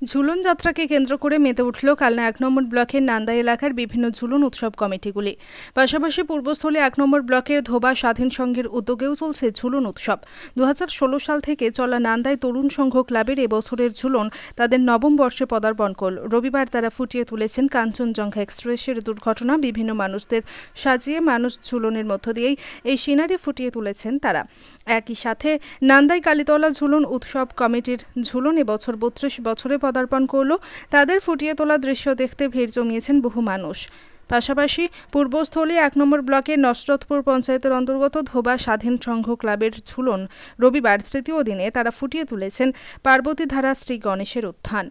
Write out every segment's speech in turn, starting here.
ঝুলন যাত্রাকে কেন্দ্র করে মেতে উঠল কালনা ১ নম্বর ব্লকের নান্দা এলাকার বিভিন্ন ঝুলন উৎসব কমিটিগুলি। পাশাপাশি পূর্বস্থলী ১ নম্বর ব্লকের ধোবা স্বাধীন সংঘের উদ্যোগেও চলছে ঝুলন উৎসব। ২০১৬ সাল থেকে চলা নান্দায় তরুণ সংঘ ক্লাবের এবছরের ঝুলন তাদের নবম বর্ষে পদার্পণ করল। রবিবার তারা ফুটিয়ে তুলেছেন কাঞ্চনজঙ্ঘা এক্সপ্রেসের দুর্ঘটনা, বিভিন্ন মানুষদের সাজিয়ে মানুষ ঝুলনের মধ্য দিয়েই এই সিনারি ফুটিয়ে তুলেছেন তারা। একই সাথে নান্দাই কালীতলা ঝুলন উৎসব কমিটির ঝুলন এবছর ৩২ বছরে পদার্পণ করল। তাদের ফুটিয়ে তোলা দৃশ্য দেখতে ভিড় জমিয়েছেন বহু মানুষ। পাশাপাশি পূর্বস্থলী ১ নম্বর ব্লকের নসরতপুর পঞ্চায়েতের অন্তর্গত ধোবা স্বাধীন সংঘ ক্লাবের ঝুলন রবিবার তৃতীয় দিনে তারা ফুটিয়ে তুলেছেন পার্বতী ধারা শ্রী গণেশের উত্থান।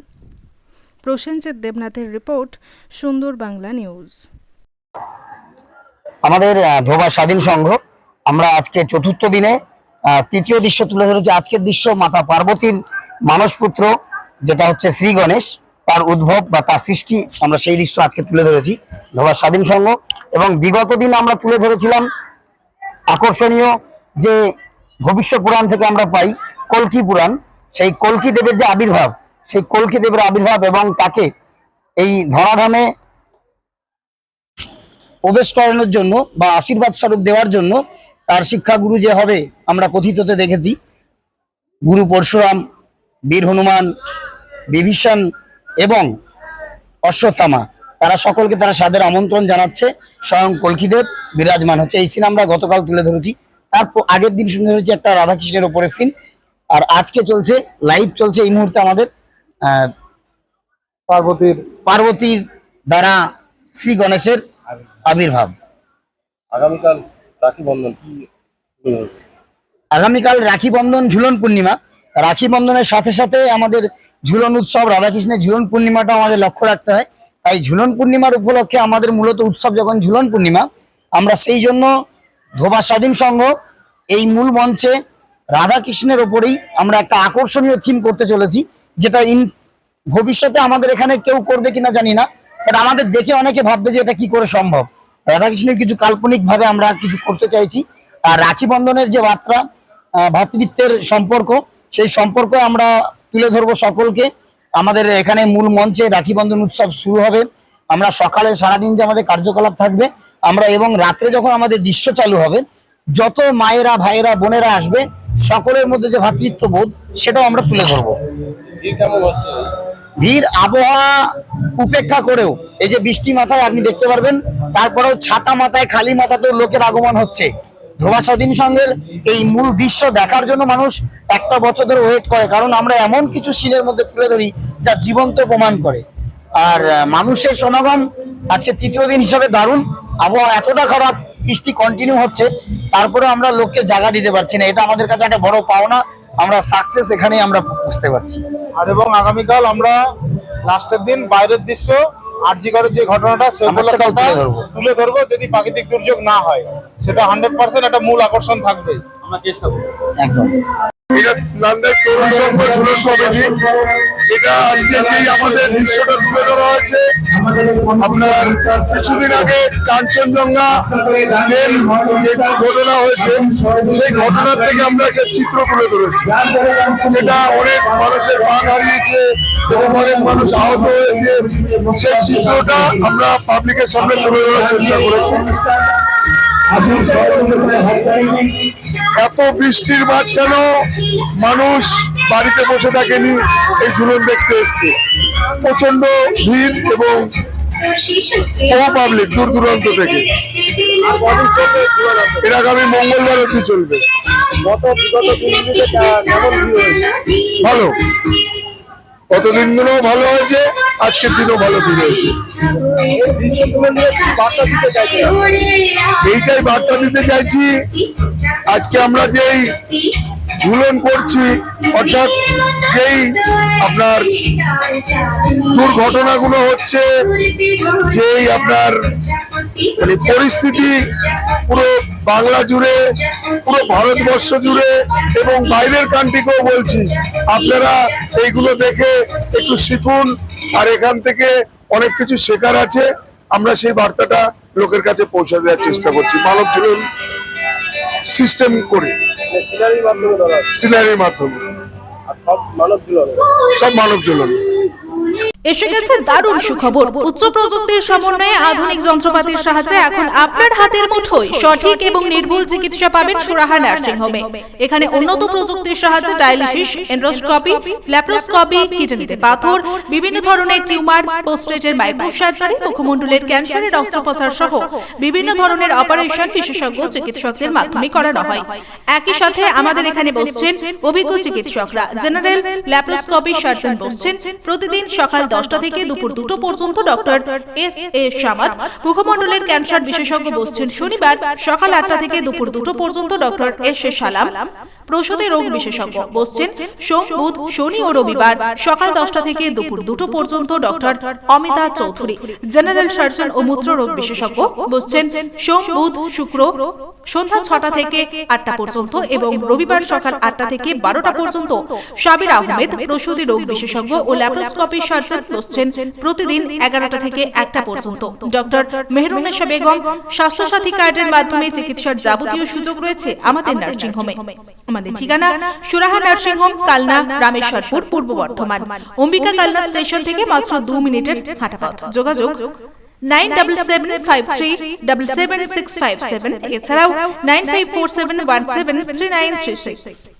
প্রসেনজিৎ দেবনাথের রিপোর্ট, সুন্দর বাংলা নিউজ। আমাদের ধোবা স্বাধীন সংঘ আমরা আজকে চতুর্থ দিনে তৃতীয় দৃশ্য তুলে ধরেছি। আজকের দৃশ্য মাতা পার্বতীর মানসপুত্র যেটা হচ্ছে শ্রী গণেশ, তার উদ্ভব বা তার সৃষ্টি, আমরা সেই দৃশ্য আজকে তুলে ধরেছি ধোবা স্বাধীন সংঘ। এবং বিগত দিন আমরা তুলে ধরেছিলাম আকর্ষণীয় যে ভবিষ্য পুরাণ থেকে আমরা পাই কল্কি পুরাণ, সেই কল্কি দেবের যে আবির্ভাব, সেই কল্কি দেবের আবির্ভাব এবং তাকে এই ধরাধামে প্রবেশ করানোর জন্য বা আশীর্বাদ স্বরূপ দেওয়ার জন্য তার শিক্ষাগুরু যে হবে আমরা কথিততে দেখেছি গুরু পরশুরাম, বীর হনুমান, বিভীষণ এবং অশ্বত্থামা, তারা সকলকে তারা সাদর আমন্ত্রণ জানাচ্ছে। স্বয়ং কল্কিদেব বিরাজমান হচ্ছে। এই সিন আমরা গতকাল তুলে ধরেছি। তার আগের দিন শুনে ধরেছি একটা রাধাকৃষ্ণের ওপরের সিন, আর আজকে চলছে লাইভ চলছে এই মুহূর্তে আমাদের পার্বতীর দ্বারা শ্রী গণেশের আবির্ভাব। আগামীকাল রাখি বন্ধন, ঝুলন পূর্ণিমা। রাখি বন্ধনের সাথে সাথে আমাদের ঝুলন উৎসব, রাধাকৃষ্ণের ঝুলন পূর্ণিমাটা আমাদের লক্ষ্য রাখতে হয়। তাই ঝুলন পূর্ণিমার উপলক্ষে আমাদের মূলত উৎসব যখন ঝুলন পূর্ণিমা, আমরা সেই জন্য ধোবা স্বাধীন সংঘ এই মূল মঞ্চে রাধাকৃষ্ণের ওপরেই আমরা একটা আকর্ষণীয় থিম করতে চলেছি, যেটা ভবিষ্যতে আমাদের এখানে কেউ করবে কিনা জানি না, বাট আমাদের দেখে অনেকে ভাববে যে এটা কি করে সম্ভব। রাধাকৃষ্ণের কিছু কাল্পনিক ভাবে আমরা কিছু করতে চাইছি। আর রাখি বন্ধনের যে বার্তা, ভ্রাতৃত্বের সম্পর্ক, সেই সম্পর্ক আমরা তুলে ধরবো সকলকে। আমাদের এখানে মূল মঞ্চে রাখি বন্ধন উৎসব শুরু হবে। আমরা সকালে সারাদিন যে আমাদের কার্যকলাপ থাকবে আমরা, এবং রাত্রে যখন আমাদের দৃশ্য চালু হবে, যত মায়েরা, ভাইয়েরা, বোনেরা আসবে সকলের মধ্যে যে ভ্রাতৃত্ববোধ সেটাও আমরা তুলে ধরবো। ভিড় আবহাওয়া উপেক্ষা করেও, এই যে বৃষ্টি মাথায় আপনি দেখতে পারবেন, তারপরেও ছাতা মাথায় খালি মাথাতেও লোকের আগমন হচ্ছে। ধোবা স্বাধীন সংঘের এই মূল দৃশ্য দেখার জন্য মানুষ একটা বছর ধরে ওয়েট করে, কারণ আমরা এমন কিছু সিনের মধ্যে তুলে ধরি যা জীবন্ত প্রমাণ করে। আর মানুষের সমাগম আজকে তৃতীয় দিন হিসাবে দারুণ। আবহাওয়া এতটা খারাপ, বৃষ্টি কন্টিনিউ হচ্ছে, তারপরে আমরা লোককে জায়গা দিতে পারছি না। এটা আমাদের কাছে একটা বড় পাওনা। আমরা সাকসেস এখানেই আমরা বুঝতে পারছি। আর এবং আগামীকাল আমরা লাস্টের দিন বাইরের দৃশ্য আরজিকরের যে ঘটনাটা সেটাও তুলে ধরবো। যদি প্রাকৃতিক দুর্যোগ না হয়, সেটা 100% একটা মূল আকর্ষণ থাকবে, আমরা চেষ্টা করব। একদম। নান্দাই তরুণ সংঘ ঝুলন কমিটি, এটা আজকে যে আমাদের দৃশ্যটা তুলে ধরা হয়েছে, আপনার কিছুদিন আগে কাঞ্চনজঙ্ঘা ট্রেন যে দুর্ঘটনা হয়েছে, সেই ঘটনার থেকে আমরা একটা চিত্র তুলে ধরেছি, যেটা অনেক মানুষের প্রাণ হারিয়েছে এবং অনেক মানুষ আহত হয়েছে। সেই চিত্রটা আমরা পাবলিকের সামনে তুলে ধরার চেষ্টা করেছি। এত বৃষ্টির মাঝখানেও মানুষ বাড়িতে বসে থাকেনি, এই ঝুলন দেখতে এসছে। প্রচন্ড ভিড় এবং বহু পাবলিক দূর দূরান্ত থেকে। এর আগামী মঙ্গলবার অবধি চলবে। ভালো, গত দিনগুলো ভালো হয়েছে, আজকের দিনও ভালো ভিড় হয়েছে। এইটাই বার্তা দিতে চাইছি। আজকে আমরা যেই ঝুলন করছি, অর্থাৎ যেই আপনার দুর্ঘটনাগুলো হচ্ছে, যেই আপনার মানে পরিস্থিতি পুরো বাংলা জুড়ে, পুরো ভারতবর্ষ জুড়ে এবং বাইরের কান্ট্রিকেও বলছি, আপনারা এইগুলো দেখে একটু শিখুন। আর এখান থেকে অনেক কিছু শেখার আছে। আমরা সেই বার্তাটা লোকের কাছে পৌঁছে দেওয়ার চেষ্টা করছি মানব ঝুলন সিস্টেম করে, সিনারির মাধ্যমে সব মানব ঝুলন। এসে গেছে দারুণ সুখবর। উচ্চ প্রযুক্তির সমন্বয়ে আধুনিক যন্ত্রপাতির সাহায্যে এখন আপনার হাতের মুঠোয় সঠিক এবং নির্ভুল চিকিৎসা পাবেন সুরাহা নার্সিং হোমে। এখানে উন্নত প্রযুক্তির সাহায্যে ডায়ালিসিস, এন্ডোস্কোপি, ল্যাপ্রোস্কোপি, কিডনিতে পাথর, বিভিন্ন ধরনের টিউমার, প্রোস্টেটের মাইক্রো সার্জারি, মুখমণ্ডলের ক্যান্সারের অস্ত্রোপচার সহ বিভিন্ন ধরনের অপারেশন বিশেষজ্ঞ চিকিৎসকদের মাধ্যমে করানো হয়। একই সাথে আমাদের এখানে বসছেন অভিজ্ঞ চিকিৎসকরা। জেনারেল ল্যাপ্রোস্কোপি সার্জন বসছেন প্রতিদিন সকাল 10টা থেকে দুপুর 2টো পর্যন্ত ডক্টর এস.এ. সামাদ। মুখমণ্ডলের ক্যান্সার বিশেষজ্ঞ বসছেন শনিবার সকাল 8টা থেকে দুপুর 2টো পর্যন্ত ডক্টর এস.এ. সালাম। প্রসূতি রোগ বিশেষজ্ঞ বসছেন সোম, বুধ, শনি ও রবিবার সকাল 10টা থেকে দুপুর 2টো পর্যন্ত doctor Amita Chowdhury. General surgeon ও মূত্র রোগ বিশেষজ্ঞ বসছেন সোম, বুধ, শুক্র সন্ধ্যা 6টা থেকে 8টা পর্যন্ত এবং রবিবার সকাল 8টা থেকে 12টা পর্যন্ত। সাবির আহমেদ প্রসূতি রোগ বিশেষজ্ঞ ও ল্যাপ্রোস্কোপি সার্জন বসছেন প্রতিদিন 11টা থেকে 1টা পর্যন্ত। ডক্টর মেহরুন্নেসা বেগম। স্বাস্থ্যসাথী কার্ডের মাধ্যমে চিকিৎসার যাবতীয় সুযোগ রয়েছে আমাদের নার্সিং হোমে। আমাদের ঠিকানা সুরাহা নার্সিং হোম, কালনা, রামেশ্বরপুর, পূর্ব বর্ধমান। অম্বিকা কালনা স্টেশন থেকে মাত্র 2 মিনিটের হাঁটা পথ। যোগাযোগ 9775377657 এছাড়াও 9547173936।